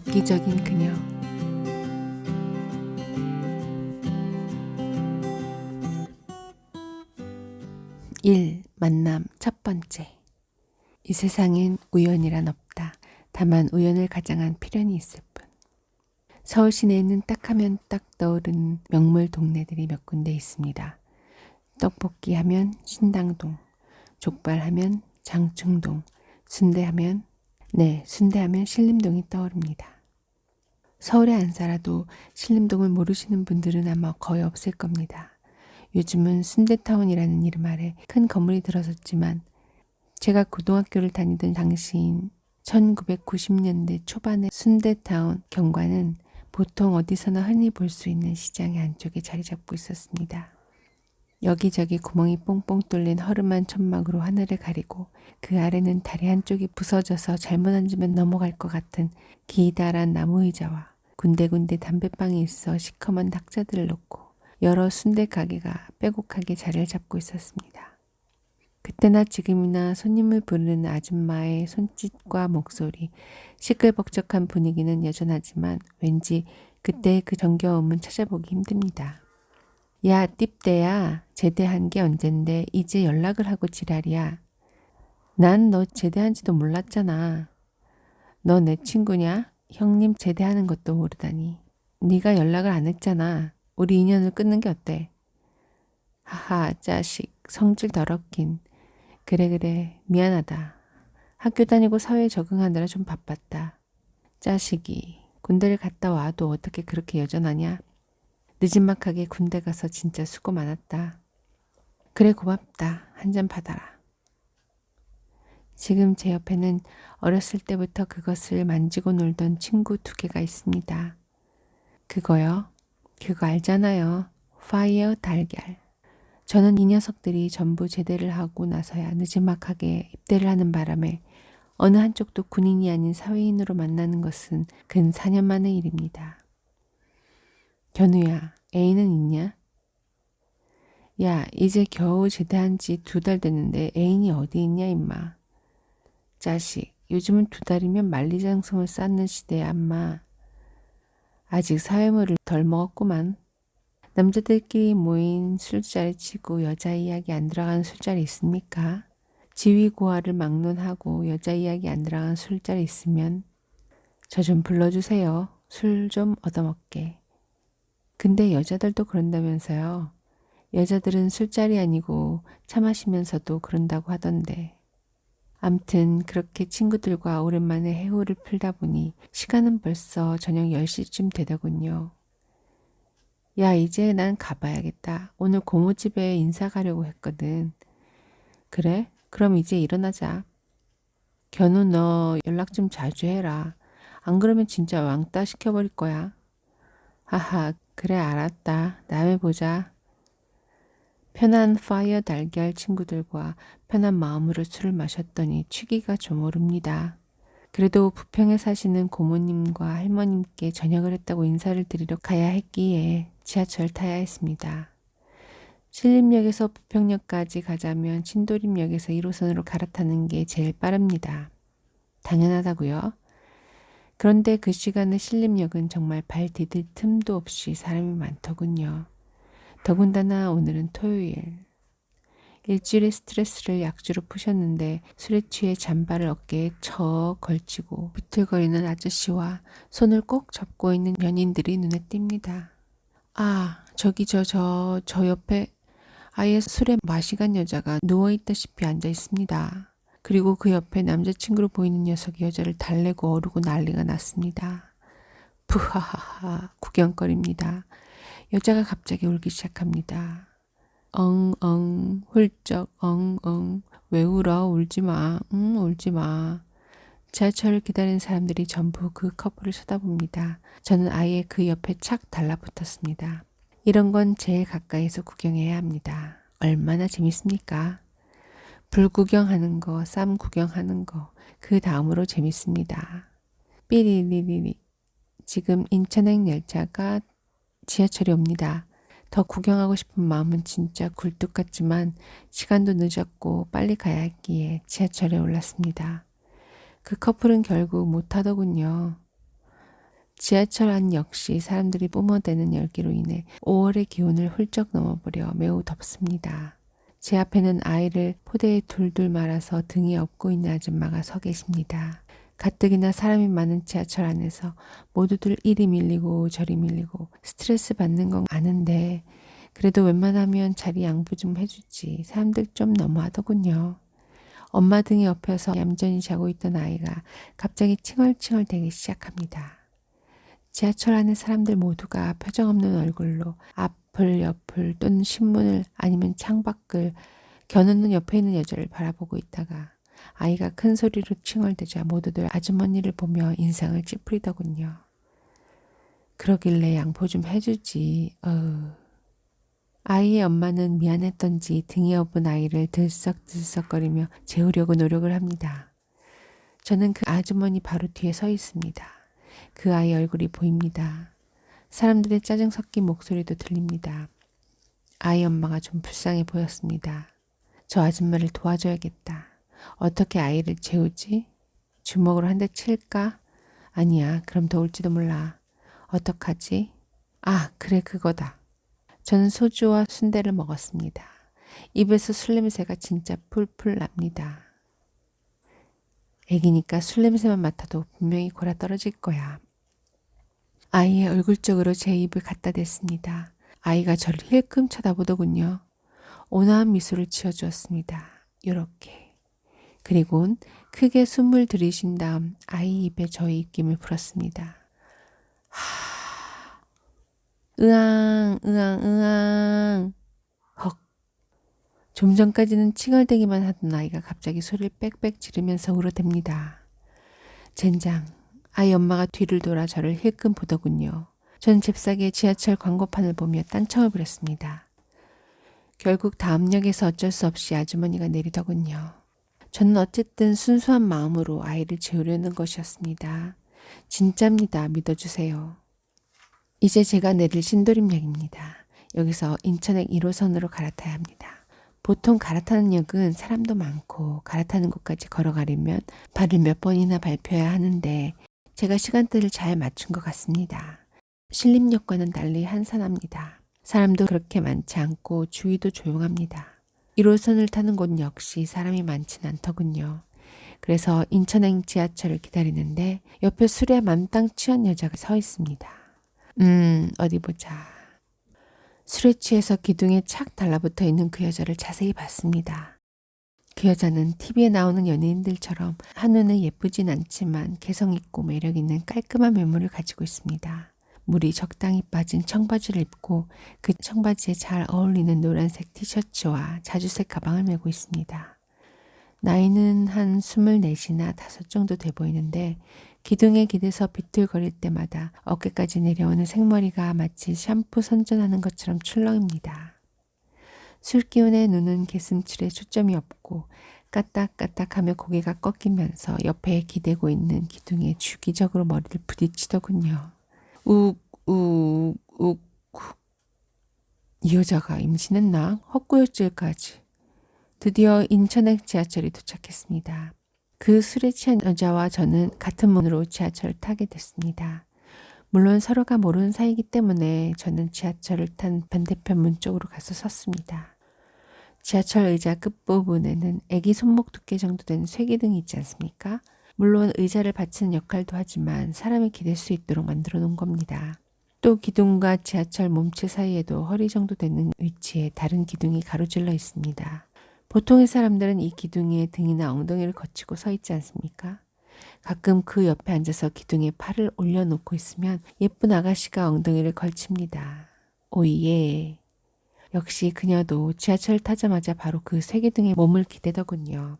엽기적인 그녀. 1. 만남 첫 번째. 이 세상엔 우연이란 없다. 다만 우연을 가장한 필연이 있을 뿐. 서울 시내에는 딱 하면 딱 떠오르는 명물 동네들이 몇 군데 있습니다. 떡볶이 하면 신당동, 족발 하면 장충동, 순대하면 신림동이 떠오릅니다. 서울에 안 살아도 신림동을 모르시는 분들은 아마 거의 없을 겁니다. 요즘은 순대타운이라는 이름 아래 큰 건물이 들어섰지만 제가 고등학교를 다니던 당시인 1990년대 초반의 순대타운 경관은 보통 어디서나 흔히 볼 수 있는 시장의 안쪽에 자리 잡고 있었습니다. 여기저기 구멍이 뽕뽕 뚫린 허름한 천막으로 하늘을 가리고 그 아래는 다리 한쪽이 부서져서 잘못 앉으면 넘어갈 것 같은 기다란 나무 의자와 군데군데 담배방이 있어 시커먼 탁자들을 놓고 여러 순대 가게가 빼곡하게 자리를 잡고 있었습니다. 그때나 지금이나 손님을 부르는 아줌마의 손짓과 목소리, 시끌벅적한 분위기는 여전하지만 왠지 그때의 그 정겨움은 찾아보기 힘듭니다. 야, 띠떼야, 제대한 게 언젠데 이제 연락을 하고 지랄이야. 난 너 제대한지도 몰랐잖아. 너 내 친구냐? 형님 제대하는 것도 모르다니. 네가 연락을 안 했잖아. 우리 인연을 끊는 게 어때? 하하, 자식, 성질 더럽긴. 그래, 미안하다. 학교 다니고 사회에 적응하느라 좀 바빴다. 자식이, 군대를 갔다 와도 어떻게 그렇게 여전하냐? 느지막하게 군대 가서 진짜 수고 많았다. 그래, 고맙다. 한 잔 받아라. 지금 제 옆에는 어렸을 때부터 그것을 만지고 놀던 친구 2개가 있습니다. 그거요? 그거 알잖아요. 파이어 달걀. 저는 이 녀석들이 전부 제대를 하고 나서야 느지막하게 입대를 하는 바람에 어느 한쪽도 군인이 아닌 사회인으로 만나는 것은 근 4년 만의 일입니다. 견우야, 애인은 있냐? 야, 이제 겨우 제대한 지 2달 됐는데 애인이 어디 있냐 임마. 자식, 요즘은 2달이면 만리장성을 쌓는 시대야 엄마. 아직 사회물을 덜 먹었구만. 남자들끼리 모인 술자리 치고 여자 이야기 안 들어가는 술자리 있습니까? 지위고하를 막론하고 여자 이야기 안 들어가는 술자리 있으면 저 좀 불러주세요. 술 좀 얻어먹게. 근데 여자들도 그런다면서요. 여자들은 술자리 아니고 차 마시면서도 그런다고 하던데. 암튼 그렇게 친구들과 오랜만에 해호를 풀다 보니 시간은 벌써 저녁 10시쯤 되더군요. 야, 이제 난 가봐야겠다. 오늘 고모집에 인사 가려고 했거든. 그래? 그럼 이제 일어나자. 견우 너 연락 좀 자주 해라. 안 그러면 진짜 왕따 시켜버릴 거야. 하하, 그래 알았다. 다음에 보자. 편한 파이어 달걀 친구들과 편한 마음으로 술을 마셨더니 취기가 좀 오릅니다. 그래도 부평에 사시는 고모님과 할머님께 저녁을 했다고 인사를 드리러 가야 했기에 지하철 타야 했습니다. 신림역에서 부평역까지 가자면 신도림역에서 1호선으로 갈아타는 게 제일 빠릅니다. 당연하다고요? 그런데 그 시간에 신림역은 정말 발 디딜 틈도 없이 사람이 많더군요. 더군다나 오늘은 토요일. 일주일의 스트레스를 약주로 푸셨는데 술에 취해 잠바를 어깨에 척 걸치고 비틀거리는 아저씨와 손을 꼭 잡고 있는 연인들이 눈에 띕니다. 아, 저기 저 옆에 아예 술에 마시간 여자가 누워있다시피 앉아 있습니다. 그리고 그 옆에 남자친구로 보이는 녀석이 여자를 달래고 어르고 난리가 났습니다. 푸하하하 구경거립니다. 여자가 갑자기 울기 시작합니다. 엉엉 훌쩍 엉엉 왜 울어 울지마 울지마. 지하철을 기다리는 사람들이 전부 그 커플을 쳐다봅니다. 저는 아예 그 옆에 착 달라붙었습니다. 이런 건 제일 가까이서 구경해야 합니다. 얼마나 재밌습니까? 불 구경하는 거, 쌈 구경하는 거, 그 다음으로 재밌습니다. 삐리리리리. 지금 인천행 열차가 지하철이 옵니다. 더 구경하고 싶은 마음은 진짜 굴뚝 같지만 시간도 늦었고 빨리 가야 했기에 지하철에 올랐습니다. 그 커플은 결국 못 타더군요. 지하철 안 역시 사람들이 뿜어대는 열기로 인해 5월의 기온을 훌쩍 넘어버려 매우 덥습니다. 제 앞에는 아이를 포대에 둘둘 말아서 등에 업고 있는 아줌마가 서 계십니다. 가뜩이나 사람이 많은 지하철 안에서 모두들 이리 밀리고 저리 밀리고 스트레스 받는 건 아는데 그래도 웬만하면 자리 양보 좀 해주지. 사람들 좀 너무하더군요. 엄마 등에 엎여서 얌전히 자고 있던 아이가 갑자기 칭얼칭얼 대기 시작합니다. 지하철 안의 사람들 모두가 표정 없는 얼굴로 앞을 옆을 또는 신문을 아니면 창밖을 겨누는 옆에 있는 여자를 바라보고 있다가 아이가 큰 소리로 칭얼대자 모두들 아주머니를 보며 인상을 찌푸리더군요. 그러길래 양보 좀 해주지. 아이의 엄마는 미안했던지 등에 업은 아이를 들썩들썩거리며 재우려고 노력을 합니다. 저는 그 아주머니 바로 뒤에 서 있습니다. 그 아이 얼굴이 보입니다. 사람들의 짜증 섞인 목소리도 들립니다. 아이 엄마가 좀 불쌍해 보였습니다. 저 아줌마를 도와줘야겠다. 어떻게 아이를 재우지? 주먹으로 한 대 칠까? 아니야, 그럼 더울지도 몰라. 어떡하지? 아, 그래, 그거다. 저는 소주와 순대를 먹었습니다. 입에서 술 냄새가 진짜 풀풀 납니다. 애기니까 술 냄새만 맡아도 분명히 골아 떨어질 거야. 아이의 얼굴 쪽으로 제 입을 갖다 댔습니다. 아이가 저를 힐끔 쳐다보더군요. 온화한 미소를 지어주었습니다. 요렇게. 그리곤 크게 숨을 들이신 다음 아이 입에 저의 입김을 불었습니다. 하... 으앙, 으앙, 으앙. 헉. 좀 전까지는 칭얼대기만 하던 아이가 갑자기 소리를 빽빽 지르면서 울어댑니다. 젠장. 아이 엄마가 뒤를 돌아 저를 힐끔 보더군요. 전 잽싸게 지하철 광고판을 보며 딴청을 부렸습니다. 결국 다음 역에서 어쩔 수 없이 아주머니가 내리더군요. 저는 어쨌든 순수한 마음으로 아이를 재우려는 것이었습니다. 진짜입니다. 믿어주세요. 이제 제가 내릴 신도림역입니다. 여기서 인천행 1호선으로 갈아타야 합니다. 보통 갈아타는 역은 사람도 많고 갈아타는 곳까지 걸어가려면 발을 몇 번이나 밟혀야 하는데 제가 시간대를 잘 맞춘 것 같습니다. 신림역과는 달리 한산합니다. 사람도 그렇게 많지 않고 주위도 조용합니다. 1호선을 타는 곳 역시 사람이 많진 않더군요. 그래서 인천행 지하철을 기다리는데 옆에 술에 맘땅 취한 여자가 서 있습니다. 어디 보자. 술에 취해서 기둥에 착 달라붙어 있는 그 여자를 자세히 봤습니다. 그 여자는 TV에 나오는 연예인들처럼 한눈에 예쁘진 않지만 개성 있고 매력 있는 깔끔한 외모를 가지고 있습니다. 물이 적당히 빠진 청바지를 입고 그 청바지에 잘 어울리는 노란색 티셔츠와 자주색 가방을 메고 있습니다. 나이는 한 24이나 5 정도 돼 보이는데 기둥에 기대서 비틀거릴 때마다 어깨까지 내려오는 생머리가 마치 샴푸 선전하는 것처럼 출렁입니다. 술기운에 눈은 개슴츠레 초점이 없고 까딱까딱하며 고개가 꺾이면서 옆에 기대고 있는 기둥에 주기적으로 머리를 부딪히더군요. 욱, 욱, 욱. 이 여자가 임신했나? 헛구역질까지. 드디어 인천행 지하철이 도착했습니다. 그 술에 취한 여자와 저는 같은 문으로 지하철을 타게 됐습니다. 물론 서로가 모르는 사이이기 때문에 저는 지하철을 탄 반대편 문 쪽으로 가서 섰습니다. 지하철 의자 끝부분에는 애기 손목 두께 정도 되는 쇠기둥이 있지 않습니까? 물론 의자를 받치는 역할도 하지만 사람이 기댈 수 있도록 만들어 놓은 겁니다. 또 기둥과 지하철 몸체 사이에도 허리 정도 되는 위치에 다른 기둥이 가로질러 있습니다. 보통의 사람들은 이 기둥에 등이나 엉덩이를 거치고 서 있지 않습니까? 가끔 그 옆에 앉아서 기둥에 팔을 올려놓고 있으면 예쁜 아가씨가 엉덩이를 걸칩니다. 오예. 역시 그녀도 지하철 타자마자 바로 그 쇠기둥에 몸을 기대더군요.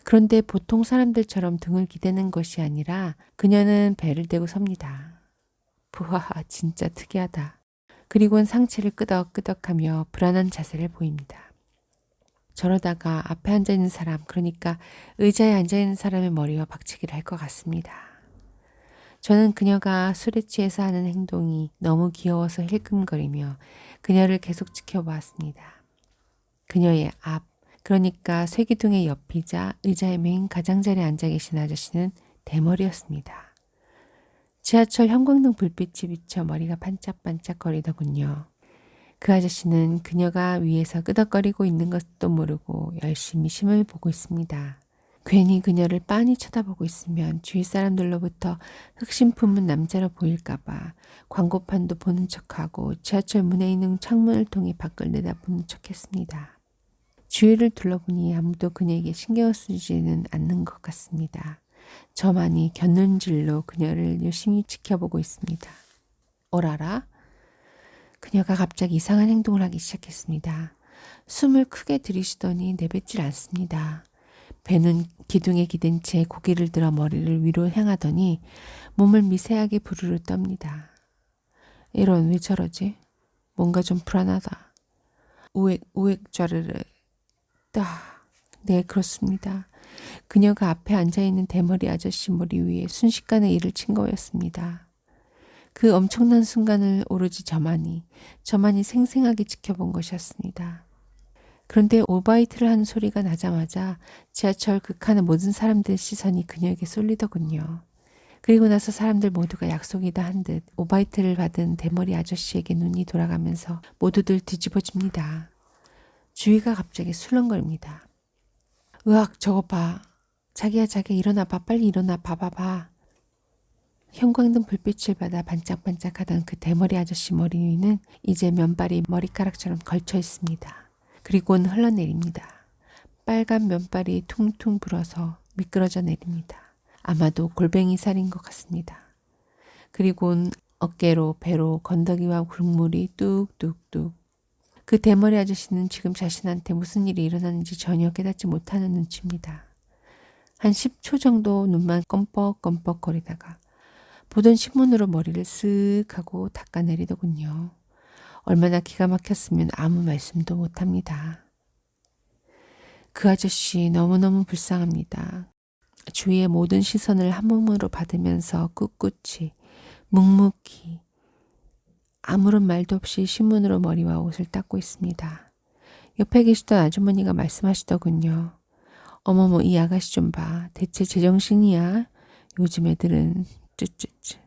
그런데 보통 사람들처럼 등을 기대는 것이 아니라 그녀는 배를 대고 섭니다. 부하하, 진짜 특이하다. 그리고는 상체를 끄덕끄덕하며 불안한 자세를 보입니다. 저러다가 앞에 앉아있는 사람, 그러니까 의자에 앉아있는 사람의 머리와 박치기를 할 것 같습니다. 저는 그녀가 술에 취해서 하는 행동이 너무 귀여워서 힐끔거리며 그녀를 계속 지켜보았습니다. 그녀의 앞, 그러니까 쇠기둥의 옆이자 의자의 맨 가장자리에 앉아 계신 아저씨는 대머리였습니다. 지하철 형광등 불빛이 비쳐 머리가 반짝반짝거리더군요. 그 아저씨는 그녀가 위에서 끄덕거리고 있는 것도 모르고 열심히 심을 보고 있습니다. 괜히 그녀를 빤히 쳐다보고 있으면 주위 사람들로부터 흑심 품은 남자로 보일까봐 광고판도 보는 척하고 지하철 문에 있는 창문을 통해 밖을 내다보는 척했습니다. 주위를 둘러보니 아무도 그녀에게 신경을 쓰지는 않는 것 같습니다. 저만이 곁눈질로 그녀를 유심히 지켜보고 있습니다. 어라라? 그녀가 갑자기 이상한 행동을 하기 시작했습니다. 숨을 크게 들이쉬더니 내뱉질 않습니다. 배는 기둥에 기댄 채 고개를 들어 머리를 위로 향하더니 몸을 미세하게 부르르 떱니다. 이런 왜 저러지? 뭔가 좀 불안하다. 우액 좌르르. 네, 그렇습니다. 그녀가 앞에 앉아있는 대머리 아저씨 머리 위에 순식간에 이를 친 거였습니다. 그 엄청난 순간을 오로지 저만이 생생하게 지켜본 것이었습니다. 그런데 오바이트를 하는 소리가 나자마자 지하철 극한의 모든 사람들의 시선이 그녀에게 쏠리더군요. 그리고 나서 사람들 모두가 약속이다 한 듯 오바이트를 받은 대머리 아저씨에게 눈이 돌아가면서 모두들 뒤집어집니다. 주위가 갑자기 술렁거립니다. 으악, 저거 봐. 자기야 일어나봐. 빨리 일어나. 봐봐봐. 형광등 불빛을 받아 반짝반짝하던 그 대머리 아저씨 머리 위는 이제 면발이 머리카락처럼 걸쳐 있습니다. 그리고는 흘러내립니다. 빨간 면발이 퉁퉁 불어서 미끄러져 내립니다. 아마도 골뱅이 살인 것 같습니다. 그리고는 어깨로 배로 건더기와 국물이 뚝뚝뚝. 그 대머리 아저씨는 지금 자신한테 무슨 일이 일어나는지 전혀 깨닫지 못하는 눈치입니다. 한 10초 정도 눈만 껌뻑껌뻑 거리다가 보던 신문으로 머리를 쓱 하고 닦아내리더군요. 얼마나 기가 막혔으면 아무 말씀도 못합니다. 그 아저씨 너무너무 불쌍합니다. 주위의 모든 시선을 한 몸으로 받으면서 꿋꿋이 묵묵히 아무런 말도 없이 신문으로 머리와 옷을 닦고 있습니다. 옆에 계시던 아주머니가 말씀하시더군요. 어머머, 이 아가씨 좀 봐. 대체 제정신이야? 요즘 애들은 쯔쯔쯔.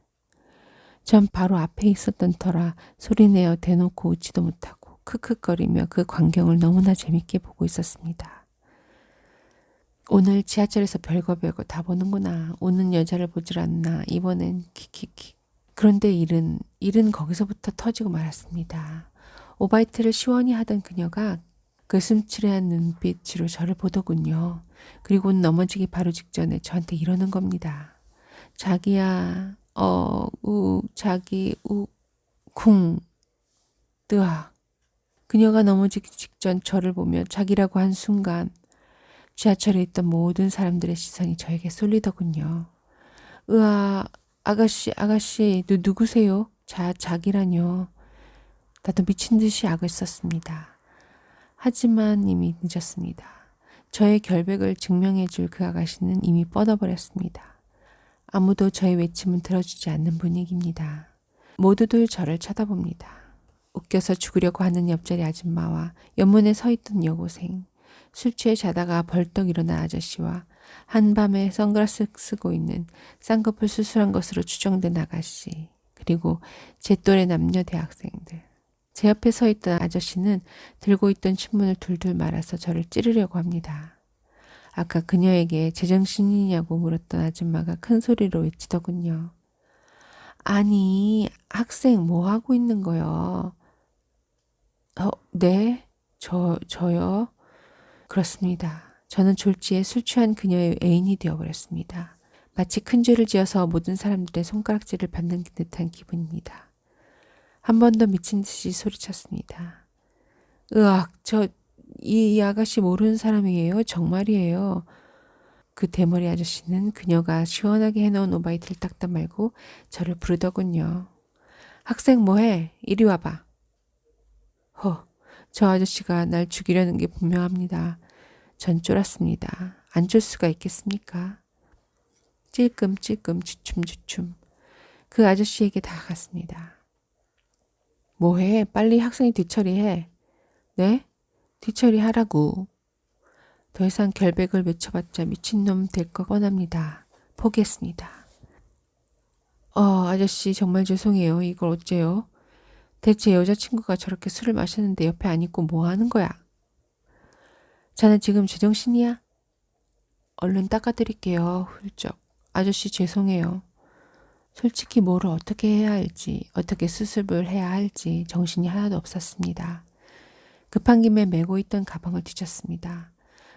전 바로 앞에 있었던 터라 소리내어 대놓고 웃지도 못하고 크크거리며 그 광경을 너무나 재밌게 보고 있었습니다. 오늘 지하철에서 별거 다 보는구나. 우는 여자를 보질 않나. 이번엔 킥킥킥. 그런데 일은 거기서부터 터지고 말았습니다. 오바이트를 시원히 하던 그녀가 그 숨칠해한 눈빛으로 저를 보더군요. 그리고는 넘어지기 바로 직전에 저한테 이러는 겁니다. 자기야, 쿵, 뜨악. 그녀가 넘어지기 직전 저를 보며 자기라고 한 순간 지하철에 있던 모든 사람들의 시선이 저에게 쏠리더군요. 으아, 아가씨, 누구세요? 자기라뇨. 나도 미친 듯이 악을 썼습니다. 하지만 이미 늦었습니다. 저의 결백을 증명해 줄 그 아가씨는 이미 뻗어버렸습니다. 아무도 저의 외침은 들어주지 않는 분위기입니다. 모두들 저를 쳐다봅니다. 웃겨서 죽으려고 하는 옆자리 아줌마와 옆문에 서 있던 여고생, 술 취해 자다가 벌떡 일어난 아저씨와 한밤에 선글라스 쓰고 있는 쌍꺼풀 수술한 것으로 추정된 아가씨, 그리고 제 또래 남녀 대학생들. 제 옆에 서 있던 아저씨는 들고 있던 신문을 둘둘 말아서 저를 찌르려고 합니다. 아까 그녀에게 제정신이냐고 물었던 아줌마가 큰 소리로 외치더군요. 아니, 학생 뭐 하고 있는 거요? 네? 저요? 그렇습니다. 저는 졸지에 술 취한 그녀의 애인이 되어버렸습니다. 마치 큰 죄를 지어서 모든 사람들의 손가락질을 받는 듯한 기분입니다. 한 번 더 미친 듯이 소리쳤습니다. 으악, 이 아가씨 모르는 사람이에요? 정말이에요. 그 대머리 아저씨는 그녀가 시원하게 해놓은 오바이트를 닦다 말고 저를 부르더군요. 학생 뭐해? 이리 와봐. 저 아저씨가 날 죽이려는 게 분명합니다. 전 쫄았습니다. 안 쫄 수가 있겠습니까? 찔끔찔끔 주춤주춤. 그 아저씨에게 다가갔습니다. 뭐해? 빨리 학생이 뒤처리해. 네? 뒤처리하라고. 더 이상 결백을 외쳐봤자 미친놈 될 것 뻔합니다. 포기했습니다. 아저씨 정말 죄송해요. 이걸 어째요? 대체 여자친구가 저렇게 술을 마셨는데 옆에 안 있고 뭐 하는 거야? 자네 지금 제정신이야? 얼른 닦아드릴게요. 훌쩍. 아저씨 죄송해요. 솔직히 뭐를 어떻게 해야 할지, 어떻게 수습을 해야 할지 정신이 하나도 없었습니다. 급한 김에 메고 있던 가방을 뒤졌습니다.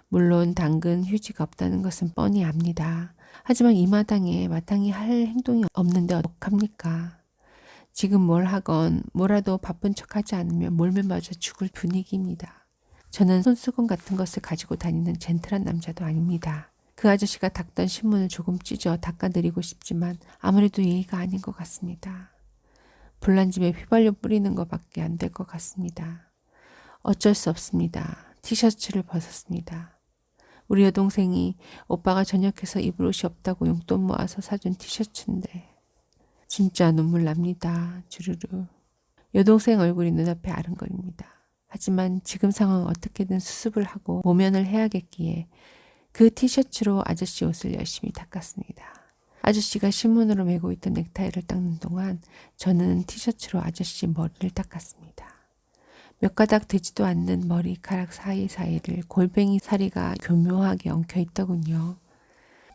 물론 당근 휴지가 없다는 것은 뻔히 압니다. 하지만 이 마당에 마땅히 할 행동이 없는데 어떡합니까? 지금 뭘 하건 뭐라도 바쁜 척하지 않으면 몰매 맞아 죽을 분위기입니다. 저는 손수건 같은 것을 가지고 다니는 젠틀한 남자도 아닙니다. 그 아저씨가 닦던 신문을 조금 찢어 닦아드리고 싶지만 아무래도 예의가 아닌 것 같습니다. 불난 집에 휘발유 뿌리는 것밖에 안 될 것 같습니다. 어쩔 수 없습니다. 티셔츠를 벗었습니다. 우리 여동생이 오빠가 전역해서 입을 옷이 없다고 용돈 모아서 사준 티셔츠인데 진짜 눈물 납니다. 주르르. 여동생 얼굴이 눈앞에 아른거립니다. 하지만 지금 상황은 어떻게든 수습을 하고 모면을 해야겠기에 그 티셔츠로 아저씨 옷을 열심히 닦았습니다. 아저씨가 신문으로 메고 있던 넥타이를 닦는 동안 저는 티셔츠로 아저씨 머리를 닦았습니다. 몇 가닥 되지도 않는 머리카락 사이사이를 골뱅이 사리가 교묘하게 엉켜 있더군요.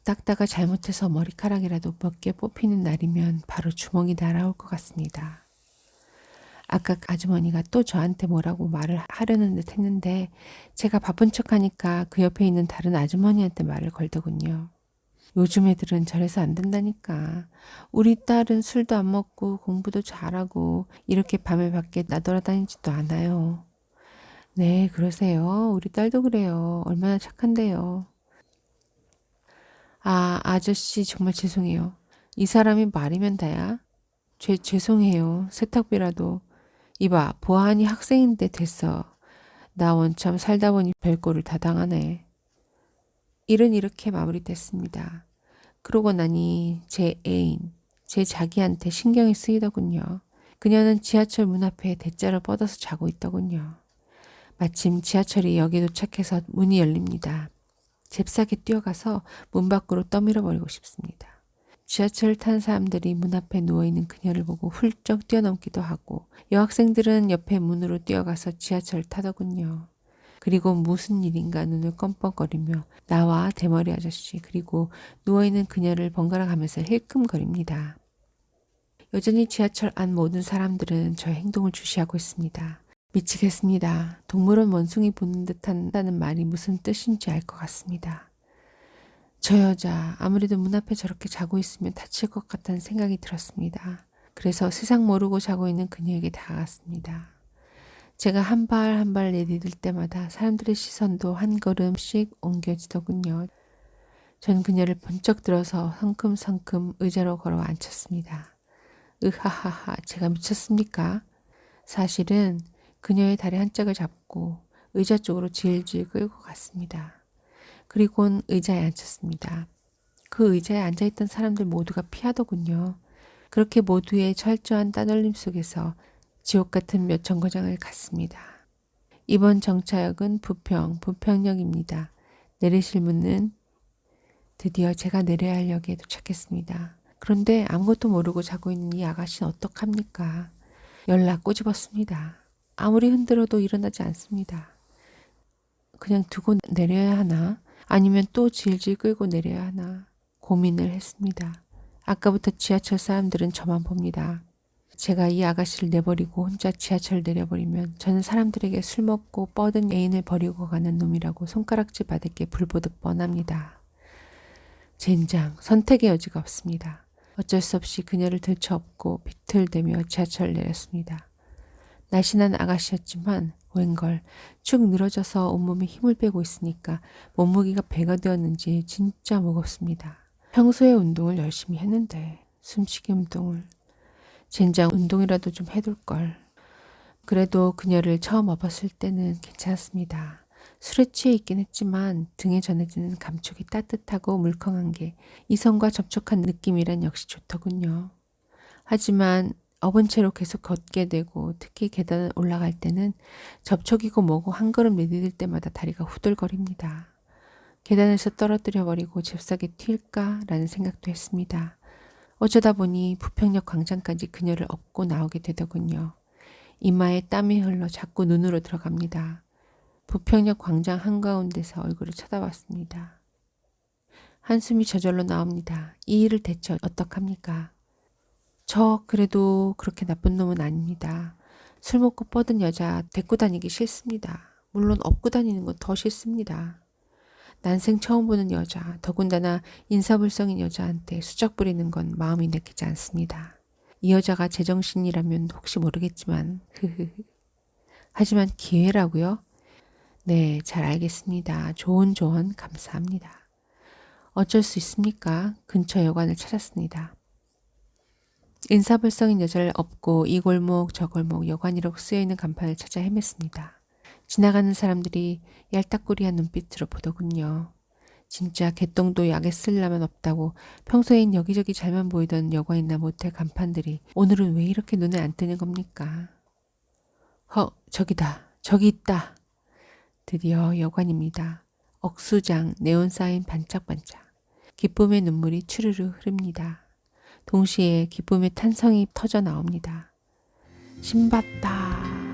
닦다가 잘못해서 머리카락이라도 몇 개 뽑히는 날이면 바로 주먹이 날아올 것 같습니다. 아까 아주머니가 또 저한테 뭐라고 말을 하려는 듯 했는데 제가 바쁜 척하니까 그 옆에 있는 다른 아주머니한테 말을 걸더군요. 요즘 애들은 저래서 안 된다니까. 우리 딸은 술도 안 먹고 공부도 잘하고 이렇게 밤에 밖에 나돌아다니지도 않아요. 네, 그러세요. 우리 딸도 그래요. 얼마나 착한데요. 아저씨 정말 죄송해요. 이 사람이 말이면 다야. 죄송해요. 세탁비라도. 이봐, 보아하니 학생인데 됐어. 나 원참 살다 보니 별꼴을 다 당하네. 일은 이렇게 마무리됐습니다. 그러고 나니 제 애인, 제 자기한테 신경이 쓰이더군요. 그녀는 지하철 문 앞에 대자로 뻗어서 자고 있더군요. 마침 지하철이 역에 도착해서 문이 열립니다. 잽싸게 뛰어가서 문 밖으로 떠밀어버리고 싶습니다. 지하철을 탄 사람들이 문 앞에 누워있는 그녀를 보고 훌쩍 뛰어넘기도 하고 여학생들은 옆에 문으로 뛰어가서 지하철을 타더군요. 그리고 무슨 일인가 눈을 껌뻑거리며 나와 대머리 아저씨 그리고 누워있는 그녀를 번갈아 가면서 힐끔거립니다. 여전히 지하철 안 모든 사람들은 저의 행동을 주시하고 있습니다. 미치겠습니다. 동물원 원숭이 보는 듯 한다는 말이 무슨 뜻인지 알 것 같습니다. 저 여자 아무래도 문 앞에 저렇게 자고 있으면 다칠 것 같다는 생각이 들었습니다. 그래서 세상 모르고 자고 있는 그녀에게 다가갔습니다. 제가 한 발 한 발 내디딜 때마다 사람들의 시선도 한 걸음씩 옮겨지더군요. 전 그녀를 번쩍 들어서 성큼성큼 의자로 걸어 앉혔습니다. 으하하하, 제가 미쳤습니까? 사실은 그녀의 다리 한 짝을 잡고 의자 쪽으로 질질 끌고 갔습니다. 그리곤 의자에 앉혔습니다. 그 의자에 앉아있던 사람들 모두가 피하더군요. 그렇게 모두의 철저한 따돌림 속에서 지옥 같은 몇 정거장을 갔습니다. 이번 정차역은 부평역입니다. 내리실 문은 드디어 제가 내려야 할 역에 도착했습니다. 그런데 아무것도 모르고 자고 있는 이 아가씨는 어떡합니까? 연락 꼬집었습니다. 아무리 흔들어도 일어나지 않습니다. 그냥 두고 내려야 하나? 아니면 또 질질 끌고 내려야 하나? 고민을 했습니다. 아까부터 지하철 사람들은 저만 봅니다. 제가 이 아가씨를 내버리고 혼자 지하철을 내려버리면 저는 사람들에게 술 먹고 뻗은 애인을 버리고 가는 놈이라고 손가락질 받을 게 불보듯 뻔합니다. 젠장, 선택의 여지가 없습니다. 어쩔 수 없이 그녀를 들쳐업고 비틀대며 지하철을 내렸습니다. 날씬한 아가씨였지만 웬걸 축 늘어져서 온몸에 힘을 빼고 있으니까 몸무게가 배가 되었는지 진짜 무겁습니다. 평소에 운동을 열심히 했는데 숨쉬기 운동을 젠장 운동이라도 좀 해둘걸. 그래도 그녀를 처음 업었을 때는 괜찮았습니다. 술에 취해 있긴 했지만 등에 전해지는 감촉이 따뜻하고 물컹한 게 이성과 접촉한 느낌이란 역시 좋더군요. 하지만 업은 채로 계속 걷게 되고 특히 계단을 올라갈 때는 접촉이고 뭐고 한 걸음 내디딜 때마다 다리가 후들거립니다. 계단에서 떨어뜨려 버리고 잽싸게 튈까라는 생각도 했습니다. 어쩌다 보니 부평역 광장까지 그녀를 업고 나오게 되더군요. 이마에 땀이 흘러 자꾸 눈으로 들어갑니다. 부평역 광장 한가운데서 얼굴을 쳐다봤습니다. 한숨이 저절로 나옵니다. 이 일을 대체 어떡합니까? 저 그래도 그렇게 나쁜 놈은 아닙니다. 술 먹고 뻗은 여자 데리고 다니기 싫습니다. 물론 업고 다니는 건 더 싫습니다. 난생 처음 보는 여자, 더군다나 인사불성인 여자한테 수작 부리는 건 마음이 내키지 않습니다. 이 여자가 제정신이라면 혹시 모르겠지만 하지만 기회라고요? 네, 잘 알겠습니다. 좋은 조언 감사합니다. 어쩔 수 있습니까? 근처 여관을 찾았습니다. 인사불성인 여자를 업고 이 골목 저 골목 여관이라고 쓰여있는 간판을 찾아 헤맸습니다. 지나가는 사람들이 얄딱구리한 눈빛으로 보더군요. 진짜 개똥도 약에 쓸 라면 없다고 평소엔 여기저기 잘만 보이던 여관이나 모텔 간판들이 오늘은 왜 이렇게 눈에 안 띄는 겁니까? 저기다. 저기 있다. 드디어 여관입니다. 억수장, 네온사인 반짝반짝. 기쁨의 눈물이 추르르 흐릅니다. 동시에 기쁨의 탄성이 터져 나옵니다. 신봤다.